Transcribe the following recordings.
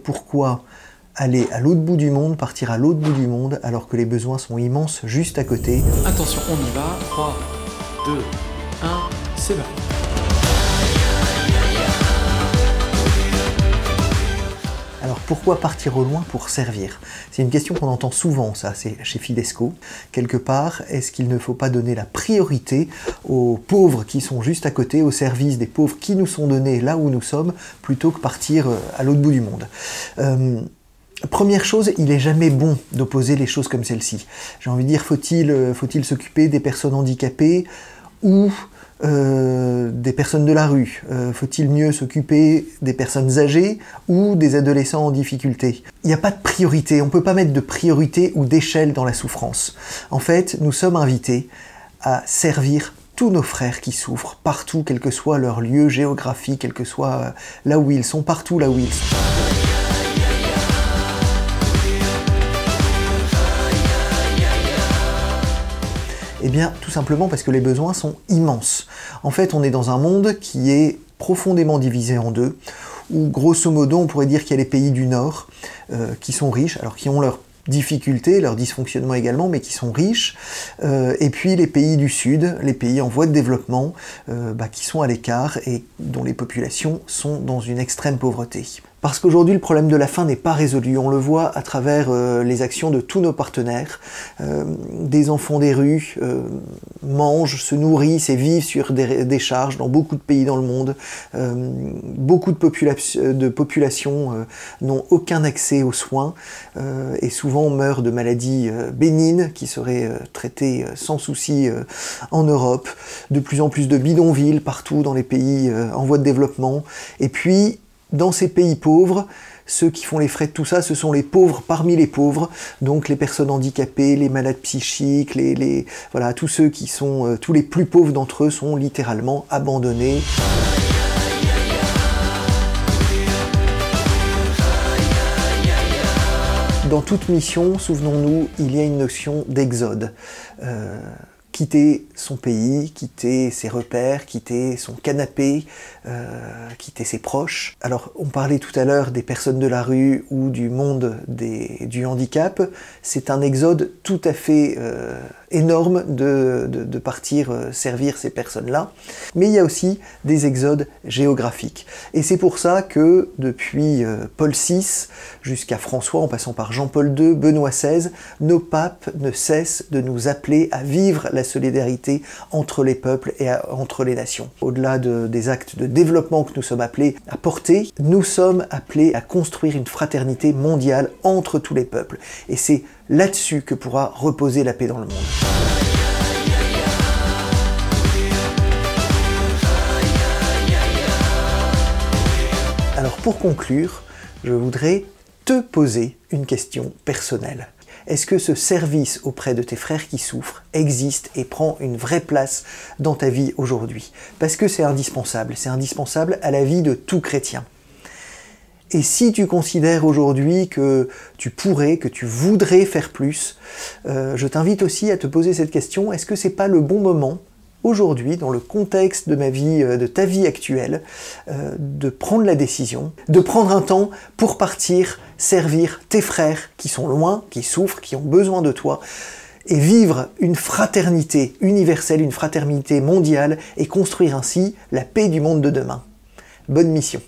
Pourquoi aller à l'autre bout du monde, partir à l'autre bout du monde, alors que les besoins sont immenses juste à côté? Attention, on y va. 3, 2, 1, c'est parti. Alors pourquoi partir au loin pour servir? C'est une question qu'on entend souvent, ça, c'est chez Fidesco. Quelque part, est-ce qu'il ne faut pas donner la priorité aux pauvres qui sont juste à côté, au service des pauvres qui nous sont donnés là où nous sommes, plutôt que partir à l'autre bout du monde? Première chose, il n'est jamais bon d'opposer les choses comme celle-ci. J'ai envie de dire, faut-il s'occuper des personnes handicapées ou des personnes de la rue? Faut-il mieux s'occuper des personnes âgées ou des adolescents en difficulté? Il n'y a pas de priorité, on ne peut pas mettre de priorité ou d'échelle dans la souffrance. En fait, nous sommes invités à servir tous nos frères qui souffrent, partout, quel que soit leur lieu géographique, quel que soit là où ils sont, partout là où ils sont. Eh bien, tout simplement parce que les besoins sont immenses. En fait, on est dans un monde qui est profondément divisé en deux, où grosso modo, on pourrait dire qu'il y a les pays du Nord qui sont riches, alors qui ont leurs difficultés, leurs dysfonctionnements également, mais qui sont riches, et puis les pays du Sud, les pays en voie de développement, qui sont à l'écart et dont les populations sont dans une extrême pauvreté. Parce qu'aujourd'hui, le problème de la faim n'est pas résolu. On le voit à travers les actions de tous nos partenaires. Des enfants des rues mangent, se nourrissent et vivent sur des décharges dans beaucoup de pays dans le monde. Beaucoup de populations n'ont aucun accès aux soins et souvent meurent de maladies bénignes qui seraient traitées sans souci en Europe. De plus en plus de bidonvilles partout dans les pays en voie de développement. Et puis, dans ces pays pauvres, ceux qui font les frais de tout ça, ce sont les pauvres parmi les pauvres, donc les personnes handicapées, les malades psychiques, voilà, tous ceux qui sont, tous les plus pauvres d'entre eux sont littéralement abandonnés. Dans toute mission, souvenons-nous, il y a une notion d'exode. Quitter son pays, quitter ses repères, quitter son canapé, quitter ses proches. Alors, on parlait tout à l'heure des personnes de la rue ou du monde du handicap. C'est un exode tout à fait énorme de partir servir ces personnes-là. Mais il y a aussi des exodes géographiques. Et c'est pour ça que depuis Paul VI jusqu'à François, en passant par Jean-Paul II, Benoît XVI, nos papes ne cessent de nous appeler à vivre la solidarité entre les peuples et entre les nations. Au-delà des actes de développement que nous sommes appelés à porter, nous sommes appelés à construire une fraternité mondiale entre tous les peuples. Et c'est là-dessus que pourra reposer la paix dans le monde. Alors pour conclure, je voudrais te poser une question personnelle. Est-ce que ce service auprès de tes frères qui souffrent existe et prend une vraie place dans ta vie aujourd'hui? Parce que c'est indispensable à la vie de tout chrétien. Et si tu considères aujourd'hui que tu pourrais, que tu voudrais faire plus, je t'invite aussi à te poser cette question, est-ce que c'est pas le bon moment aujourd'hui, dans le contexte de ma vie, de ta vie actuelle, de prendre la décision, de prendre un temps pour partir servir tes frères qui sont loin, qui souffrent, qui ont besoin de toi, et vivre une fraternité universelle, une fraternité mondiale, et construire ainsi la paix du monde de demain. Bonne mission.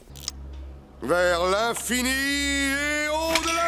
Vers l'infini et au-delà.